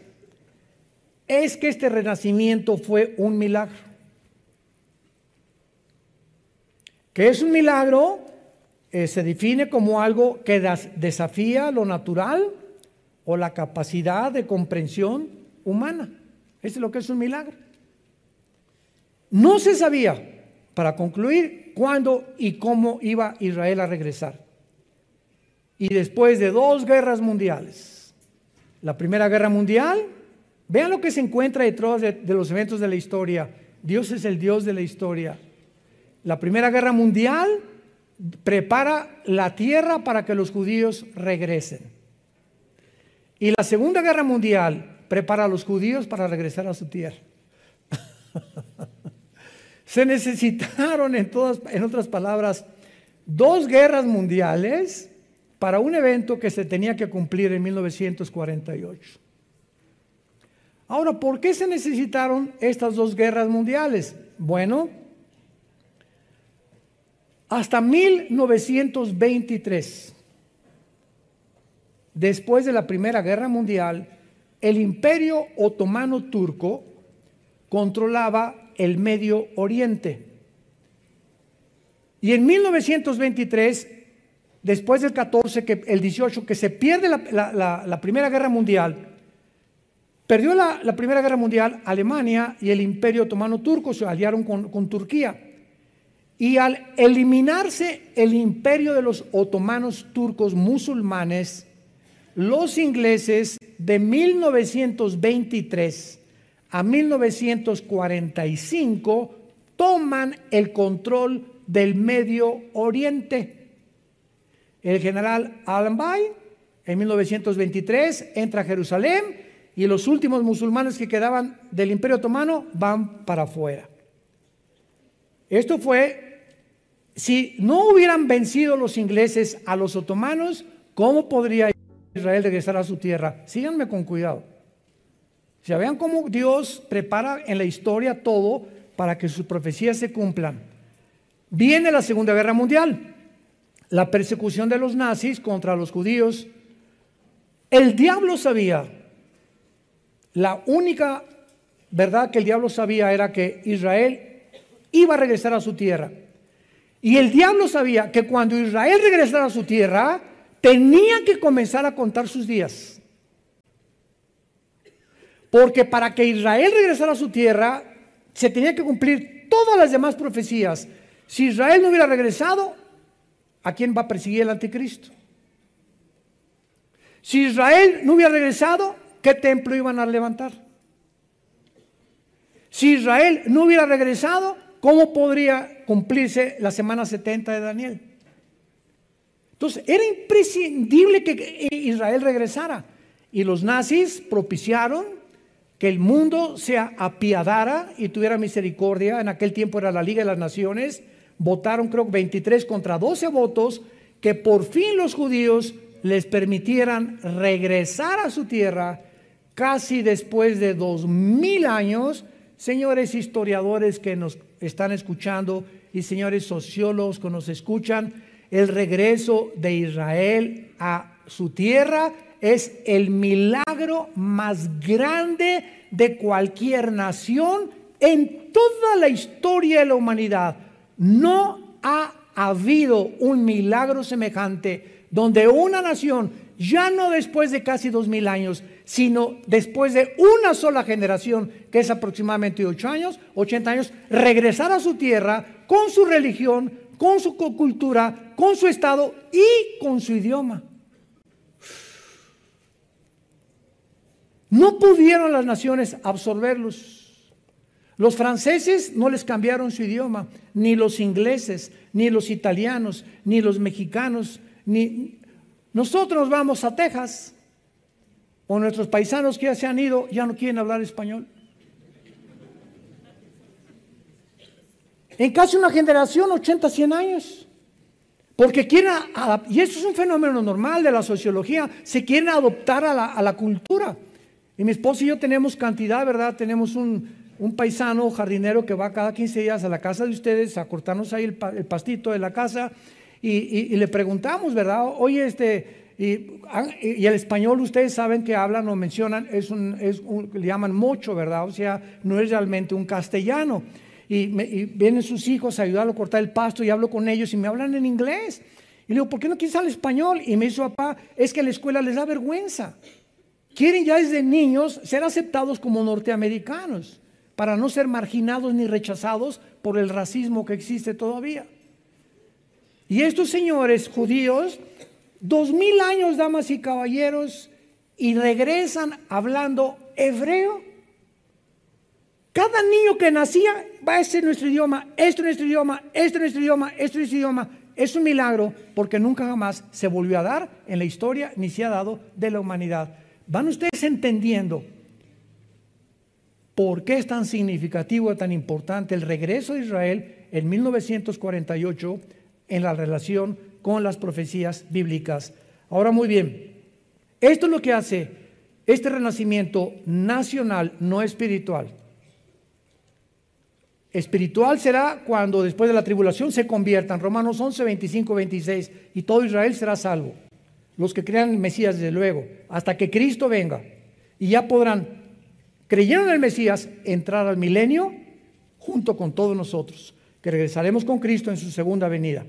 es que este renacimiento fue un milagro. ¿Qué es un milagro? Se define como algo que desafía lo natural o la capacidad de comprensión humana. Eso es lo que es un milagro. No se sabía, para concluir, cuándo y cómo iba Israel a regresar. Y después de 2 guerras mundiales, la Primera Guerra Mundial, vean lo que se encuentra detrás de los eventos de la historia. Dios es el Dios de la historia. La Primera Guerra Mundial prepara la tierra para que los judíos regresen. Y la Segunda Guerra Mundial prepara a los judíos para regresar a su tierra. Se necesitaron, en otras palabras, 2 guerras mundiales para un evento que se tenía que cumplir en 1948. Ahora, ¿por qué se necesitaron estas 2 guerras mundiales? Bueno, hasta 1923, después de la Primera Guerra Mundial, el Imperio Otomano Turco controlaba el Medio Oriente. Y en 1923, después del 14, el 18, que se pierde la Primera Guerra Mundial, perdió la Primera Guerra Mundial Alemania y el Imperio Otomano Turco se aliaron con Turquía. Y al eliminarse el imperio de los otomanos turcos musulmanes, los ingleses de 1923 a 1945 toman el control del Medio Oriente. El general Allenby en 1923 entra a Jerusalén y los últimos musulmanes que quedaban del Imperio Otomano van para afuera. Esto fue, si no hubieran vencido los ingleses a los otomanos, ¿cómo podría Israel regresar a su tierra? Síganme con cuidado. O sea, vean cómo Dios prepara en la historia todo para que sus profecías se cumplan. Viene la Segunda Guerra Mundial, la persecución de los nazis contra los judíos. El diablo sabía, la única verdad que el diablo sabía era que Israel iba a regresar a su tierra. Y el diablo sabía que cuando Israel regresara a su tierra, tenía que comenzar a contar sus días. Porque para que Israel regresara a su tierra, se tenía que cumplir todas las demás profecías. Si Israel no hubiera regresado, ¿a quién va a perseguir el anticristo? Si Israel no hubiera regresado, ¿qué templo iban a levantar? Si Israel no hubiera regresado, ¿cómo podría cumplirse la semana 70 de Daniel? Entonces, era imprescindible que Israel regresara. Y los nazis propiciaron que el mundo se apiadara y tuviera misericordia. En aquel tiempo era la Liga de las Naciones. Votaron, creo, 23 contra 12 votos, que por fin los judíos les permitieran regresar a su tierra casi después de 2000 años. Señores historiadores que nos están escuchando y señores sociólogos que nos escuchan, el regreso de Israel a su tierra es el milagro más grande de cualquier nación en toda la historia de la humanidad. No ha habido un milagro semejante donde una nación, ya no después de casi 2000 años, sino después de una sola generación, que es aproximadamente 80 años, regresar a su tierra con su religión, con su cultura, con su estado y con su idioma. No pudieron las naciones absorberlos. Los franceses no les cambiaron su idioma, ni los ingleses, ni los italianos, ni los mexicanos, ni nosotros vamos a Texas, o nuestros paisanos que ya se han ido ya no quieren hablar español. En casi una generación, 80, 100 años. Porque quieren, y esto es un fenómeno normal de la sociología, se quieren adoptar a la cultura. Y mi esposa y yo tenemos cantidad, ¿verdad? Tenemos un paisano jardinero que va cada 15 días a la casa de ustedes a cortarnos ahí el pastito de la casa y le preguntamos, ¿verdad? Oye, y el español ustedes saben que hablan o mencionan, le llaman mocho, ¿verdad? O sea, no es realmente un castellano. Y vienen sus hijos a ayudarlo a cortar el pasto y hablo con ellos y me hablan en inglés. Y le digo, ¿por qué no quieres hablar español? Y me dice, papá, es que a la escuela les da vergüenza. Quieren ya desde niños ser aceptados como norteamericanos para no ser marginados ni rechazados por el racismo que existe todavía. Y estos señores judíos, 2000 años, damas y caballeros, y regresan hablando hebreo. Cada niño que nacía, va a ser nuestro idioma, esto es nuestro idioma, esto es nuestro idioma, esto es nuestro idioma. Es un milagro porque nunca jamás se volvió a dar en la historia ni se ha dado de la humanidad. ¿Van ustedes entendiendo por qué es tan significativo y tan importante el regreso de Israel en 1948 en la relación con las profecías bíblicas? Ahora, muy bien, esto es lo que hace este renacimiento nacional, no espiritual. Espiritual será cuando después de la tribulación se conviertan, Romanos 11, 25, 26, y todo Israel será salvo. Los que crean en el Mesías, desde luego, hasta que Cristo venga. Y ya podrán, creyendo en el Mesías, entrar al milenio junto con todos nosotros, que regresaremos con Cristo en su segunda venida.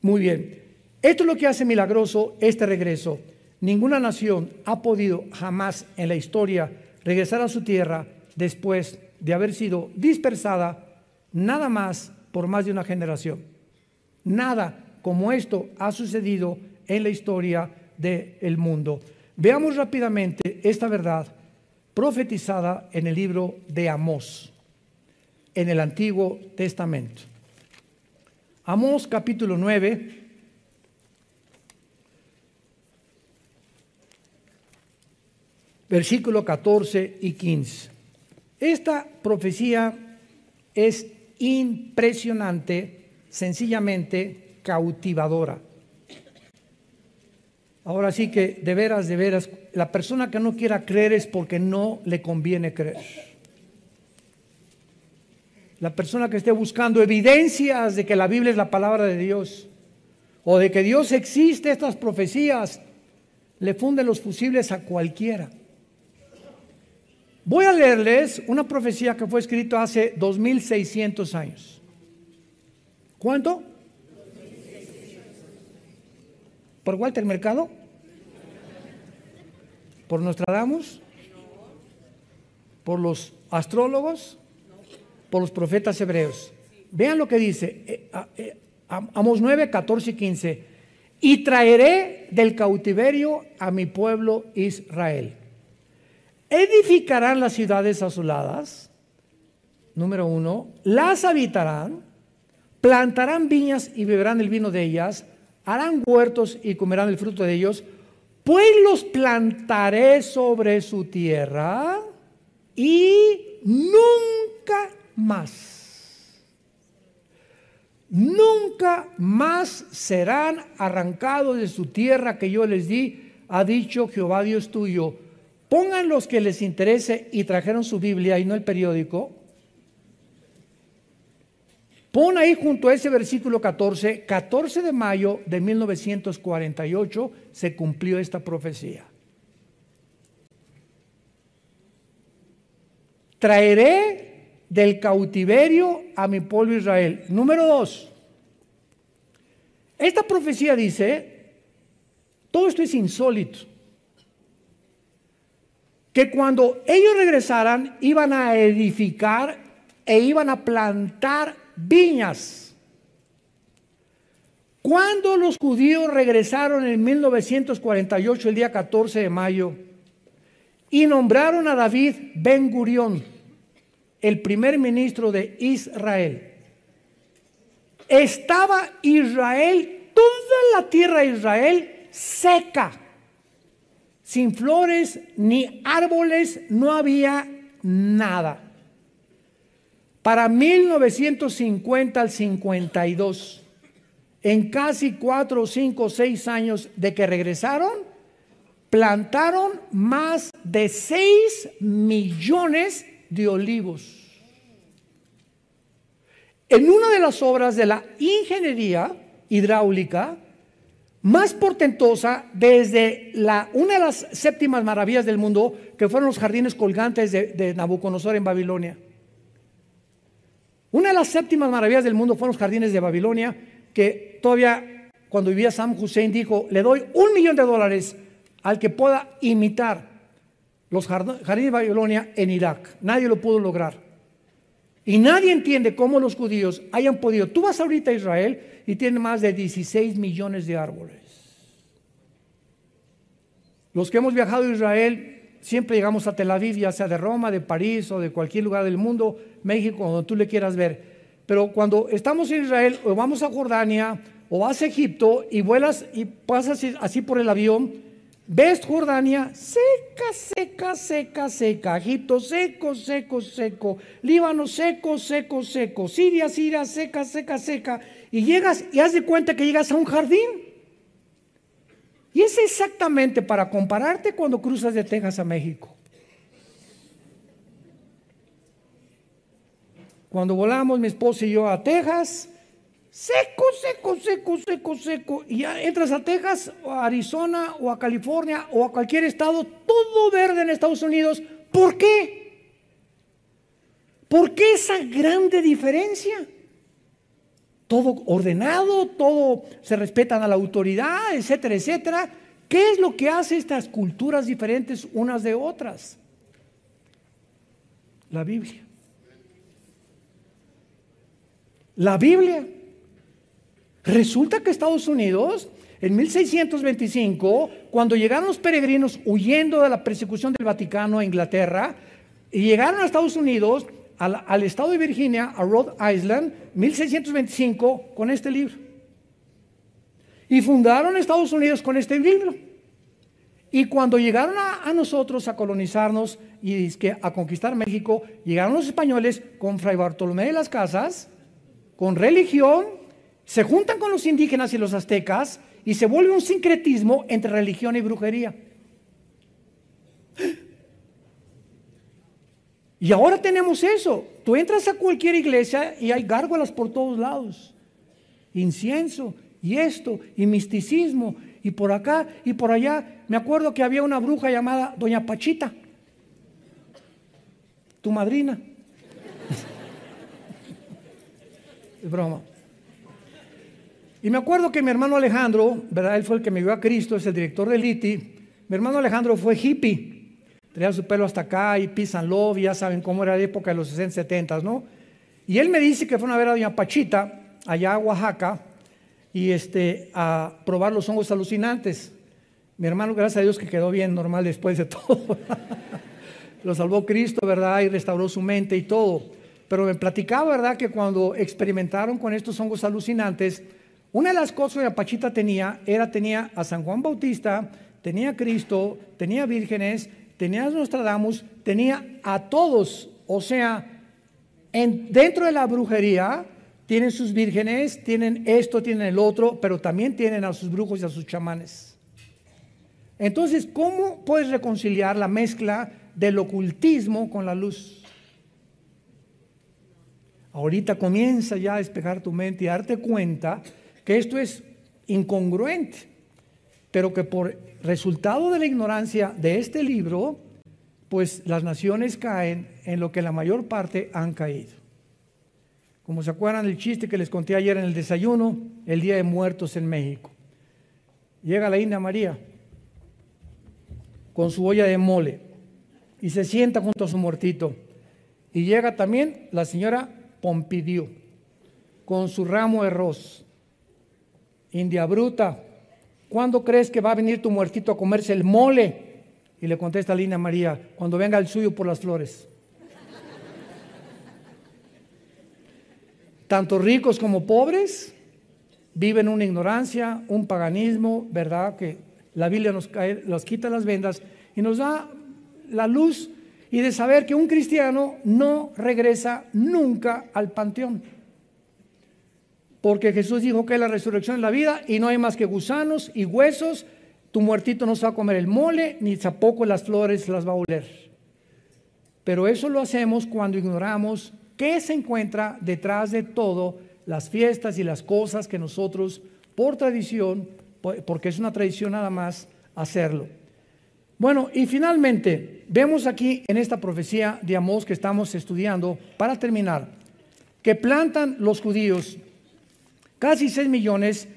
Muy bien, esto es lo que hace milagroso este regreso. Ninguna nación ha podido jamás en la historia regresar a su tierra después de haber sido dispersada nada más por más de una generación. Nada como esto ha sucedido en la historia del mundo. Veamos rápidamente esta verdad profetizada en el libro de Amós, en el Antiguo Testamento. Amós capítulo 9, versículo 14 y 15. Esta profecía es impresionante, sencillamente cautivadora. Ahora sí que de veras, la persona que no quiera creer es porque no le conviene creer. La persona que esté buscando evidencias de que la Biblia es la palabra de Dios o de que Dios existe, estas profecías, le funden los fusibles a cualquiera. Voy a leerles una profecía que fue escrita hace 2600 años. ¿Cuánto? ¿Por Walter Mercado? ¿Por Nostradamus? ¿Por los astrólogos? ¿Por los profetas hebreos? Vean lo que dice Amós 9, 14 y 15. Y traeré del cautiverio a mi pueblo Israel. Edificarán las ciudades asoladas, número 1, las habitarán, plantarán viñas y beberán el vino de ellas, harán huertos y comerán el fruto de ellos, pues los plantaré sobre su tierra y nunca más serán arrancados de su tierra que yo les di, ha dicho Jehová Dios tuyo. Pongan los que les interese y trajeron su Biblia y no el periódico. Pon ahí junto a ese versículo 14 de mayo de 1948 se cumplió esta profecía. Traeré del cautiverio a mi pueblo Israel. Número 2. Esta profecía dice, todo esto es insólito, que cuando ellos regresaran iban a edificar e iban a plantar viñas. Cuando los judíos regresaron en 1948, el día 14 de mayo, y nombraron a David Ben Gurión, el primer ministro de Israel, estaba Israel, toda la tierra de Israel seca, sin flores ni árboles, no había nada. Para 1950 al 52, en casi 4, 5, 6 años de que regresaron, plantaron más de 6 millones de olivos. En una de las obras de la ingeniería hidráulica más portentosa desde una de las séptimas maravillas del mundo, que fueron los jardines colgantes de Nabucodonosor en Babilonia. Una de las séptimas maravillas del mundo fueron los jardines de Babilonia, que todavía cuando vivía Saddam Hussein dijo: le doy $1,000,000 al que pueda imitar los jardines de Babilonia en Irak. Nadie lo pudo lograr. Y nadie entiende cómo los judíos hayan podido. Tú vas ahorita a Israel y tienen más de 16 millones de árboles. Los que hemos viajado a Israel siempre llegamos a Tel Aviv, ya sea de Roma, de París o de cualquier lugar del mundo, México, donde tú le quieras ver. Pero cuando estamos en Israel o vamos a Jordania o vas a Egipto y vuelas y pasas así por el avión, ves Jordania seca, seca, seca, seca. Egipto seco, seco, seco. Líbano seco, seco, seco. Siria, Siria seca, seca, seca. Y llegas y haz de cuenta que llegas a un jardín. Y es exactamente para compararte cuando cruzas de Texas a México. Cuando volamos mi esposa y yo a Texas, seco, seco, seco, seco, seco. Y ya entras a Texas, o a Arizona, o a California, o a cualquier estado, todo verde en Estados Unidos. ¿Por qué? ¿Por qué esa grande diferencia? Todo ordenado, todo se respetan a la autoridad, etcétera, etcétera. ¿Qué es lo que hace estas culturas diferentes unas de otras? La Biblia. La Biblia. Resulta que Estados Unidos, en 1625, cuando llegaron los peregrinos huyendo de la persecución del Vaticano a Inglaterra, y llegaron a Estados Unidos, al estado de Virginia, a Rhode Island, 1625, con este libro. Y fundaron Estados Unidos con este libro. Y cuando llegaron a nosotros a colonizarnos y a conquistar México, llegaron los españoles con Fray Bartolomé de las Casas, con religión, se juntan con los indígenas y los aztecas y se vuelve un sincretismo entre religión y brujería. Y ahora tenemos eso. Tú entras a cualquier iglesia y hay gárgolas por todos lados. Incienso, y esto, y misticismo, y por acá, y por allá. Me acuerdo que había una bruja llamada Doña Pachita, tu madrina. Es broma. Y me acuerdo que mi hermano Alejandro, ¿verdad? Él fue el que me dio a Cristo, es el director del ITI. Mi hermano Alejandro fue hippie. Traía su pelo hasta acá y peace and love, ya saben cómo era la época de los 60, 70, ¿no? Y él me dice que fueron a ver a Doña Pachita, allá a Oaxaca, y a probar los hongos alucinantes. Mi hermano, gracias a Dios, que quedó bien normal después de todo. Lo salvó Cristo, ¿verdad? Y restauró su mente y todo. Pero me platicaba, ¿verdad?, que cuando experimentaron con estos hongos alucinantes, una de las cosas que Doña Pachita tenía a San Juan Bautista, tenía a Cristo, tenía vírgenes, tenía a Nostradamus, tenía a todos. O sea, dentro de la brujería tienen sus vírgenes, tienen esto, tienen el otro, pero también tienen a sus brujos y a sus chamanes. Entonces, ¿cómo puedes reconciliar la mezcla del ocultismo con la luz? Ahorita comienza ya a despejar tu mente y darte cuenta que esto es incongruente, pero que por resultado de la ignorancia de este libro, pues las naciones caen en lo que la mayor parte han caído. Como se acuerdan del chiste que les conté ayer en el desayuno, el Día de Muertos en México. Llega la India María con su olla de mole y se sienta junto a su muertito. Y llega también la señora Pompidou con su ramo de arroz. India bruta, ¿cuándo crees que va a venir tu muertito a comerse el mole? Y le contesta la India María: cuando venga el suyo por las flores. Tanto ricos como pobres viven una ignorancia, un paganismo, ¿verdad? Que la Biblia nos quita las vendas y nos da la luz. y de saber que un cristiano no regresa nunca al panteón. Porque Jesús dijo que es la resurrección de la vida y no hay más que gusanos y huesos. Tu muertito no se va a comer el mole, ni tampoco las flores las va a oler. Pero eso lo hacemos cuando ignoramos qué se encuentra detrás de todo, las fiestas y las cosas que nosotros, por tradición, porque es una tradición nada más, hacerlo. Bueno, y finalmente, vemos aquí en esta profecía de Amós que estamos estudiando, para terminar, que plantan los judíos casi 6 millones,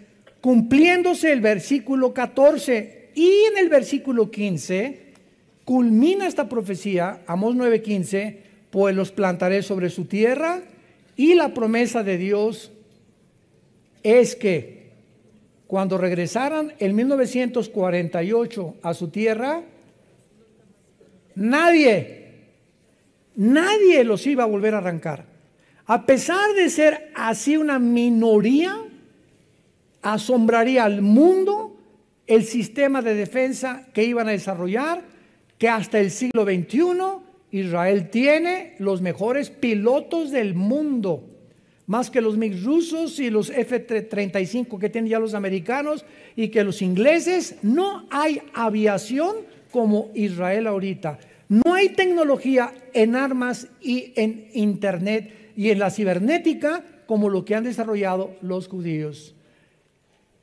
cumpliéndose el versículo 14, y en el versículo 15 culmina esta profecía, Amós 9:15, pues los plantaré sobre su tierra, y la promesa de Dios es que cuando regresaran en 1948 a su tierra, nadie los iba a volver a arrancar. A pesar de ser así una minoría, asombraría al mundo el sistema de defensa que iban a desarrollar, que hasta el siglo XXI Israel tiene los mejores pilotos del mundo, más que los MiG rusos y los F-35 que tienen ya los americanos y que los ingleses. No hay aviación como Israel ahorita. No hay tecnología en armas y en internet y en la cibernética como lo que han desarrollado los judíos.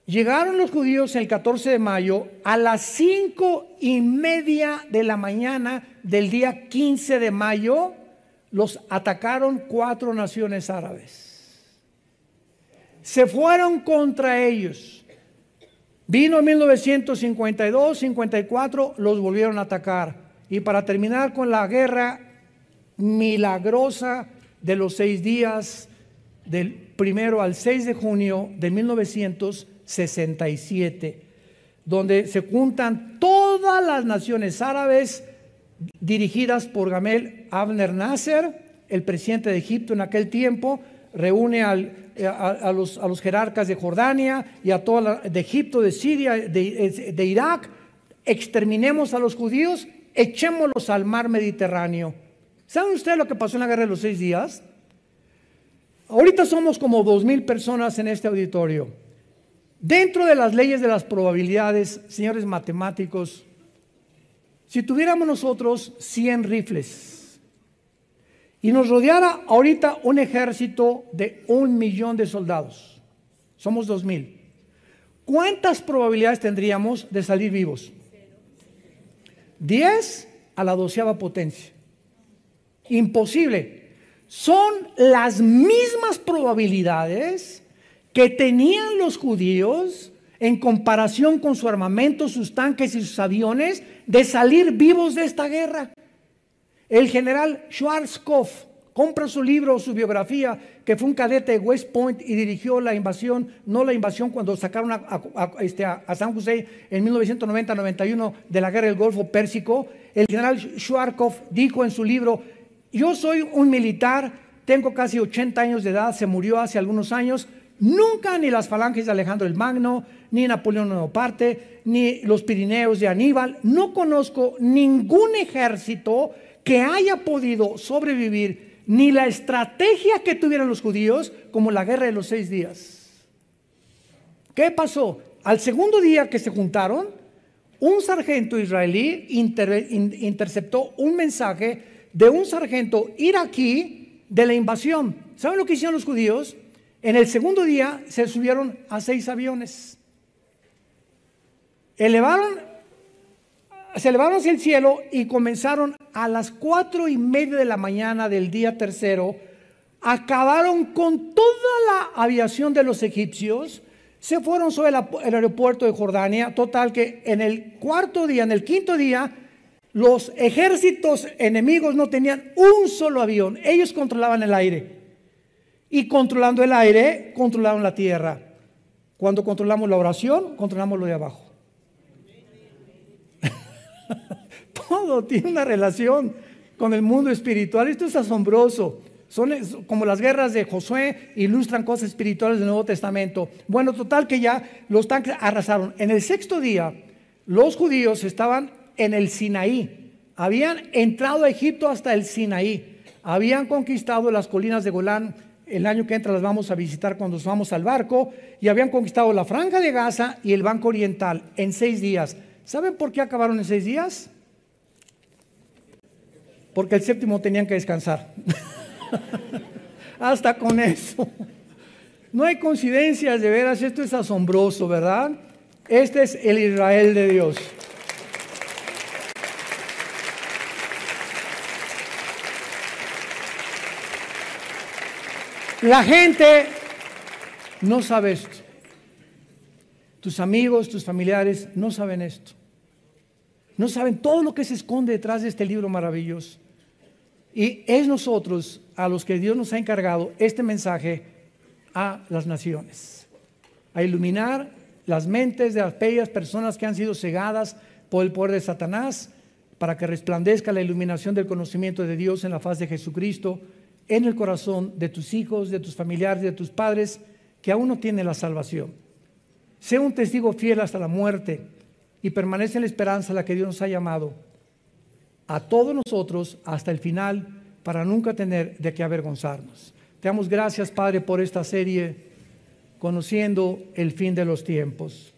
Llegaron los judíos el 14 de mayo a las 5:30 de la mañana del día 15 de mayo. Los atacaron 4 naciones árabes. Se fueron contra ellos. Vino en 1952, 54, los volvieron a atacar. Y para terminar con la guerra milagrosa de los 6 días, del 1 al 6 de junio de 1967, donde se juntan todas las naciones árabes dirigidas por Gamal Abdel Nasser, el presidente de Egipto en aquel tiempo, reúne a los jerarcas de Jordania y a toda de Egipto, de Siria, de Irak. Exterminemos a los judíos, echémoslos al mar Mediterráneo. ¿Saben ustedes lo que pasó en la guerra de los 6 días? Ahorita somos como 2,000 personas en este auditorio. Dentro de las leyes de las probabilidades, señores matemáticos, si tuviéramos nosotros 100 rifles y nos rodeara ahorita un ejército de 1,000,000 de soldados, somos 2,000, ¿cuántas probabilidades tendríamos de salir vivos? 10 a la 12ª potencia. Imposible. Son las mismas probabilidades que tenían los judíos en comparación con su armamento, sus tanques y sus aviones, de salir vivos de esta guerra. El general Schwarzkopf compra su libro, su biografía, que fue un cadete de West Point y dirigió la invasión, no la invasión cuando sacaron a Saddam Hussein en 1990-91 de la guerra del Golfo Pérsico. El general Schwarzkopf dijo en su libro: yo soy un militar, tengo casi 80 años de edad, se murió hace algunos años. Nunca ni las falanges de Alejandro el Magno, ni Napoleón Bonaparte, ni los Pirineos de Aníbal, no conozco ningún ejército que haya podido sobrevivir, ni la estrategia que tuvieron los judíos, como la guerra de los 6 días. ¿Qué pasó? Al segundo día que se juntaron, un sargento israelí interceptó un mensaje de un sargento iraquí de la invasión. ¿Saben lo que hicieron los judíos? En el segundo día se subieron a 6 aviones. Se elevaron hacia el cielo y comenzaron a las 4:30 de la mañana del día tercero. Acabaron con toda la aviación de los egipcios. Se fueron sobre el aeropuerto de Jordania. Total que en el quinto día, los ejércitos enemigos no tenían un solo avión. Ellos controlaban el aire. Y controlando el aire, controlaron la tierra. Cuando controlamos la oración, controlamos lo de abajo. Todo tiene una relación con el mundo espiritual. Esto es asombroso. Son como las guerras de Josué, ilustran cosas espirituales del Nuevo Testamento. Bueno, total que ya los tanques arrasaron. En el 6º día, los judíos estaban en el Sinaí. Habían entrado a Egipto hasta el Sinaí. Habían conquistado las colinas de Golán. El año que entra las vamos a visitar cuando nos vamos al barco. Y habían conquistado la Franja de Gaza y el Banco Oriental en 6 días. ¿Saben por qué acabaron en 6 días? Porque el séptimo tenían que descansar. Hasta con eso. No hay coincidencias, de veras, esto es asombroso, ¿verdad? Este es el Israel de Dios. La gente no sabe esto. Tus amigos, tus familiares no saben esto. No saben todo lo que se esconde detrás de este libro maravilloso. Y es nosotros a los que Dios nos ha encargado este mensaje a las naciones, a iluminar las mentes de aquellas personas que han sido cegadas por el poder de Satanás, para que resplandezca la iluminación del conocimiento de Dios en la faz de Jesucristo, en el corazón de tus hijos, de tus familiares, de tus padres, que aún no tienen la salvación. Sé un testigo fiel hasta la muerte y permanece en la esperanza a la que Dios nos ha llamado, a todos nosotros hasta el final, para nunca tener de qué avergonzarnos. Te damos gracias, Padre, por esta serie, conociendo el fin de los tiempos.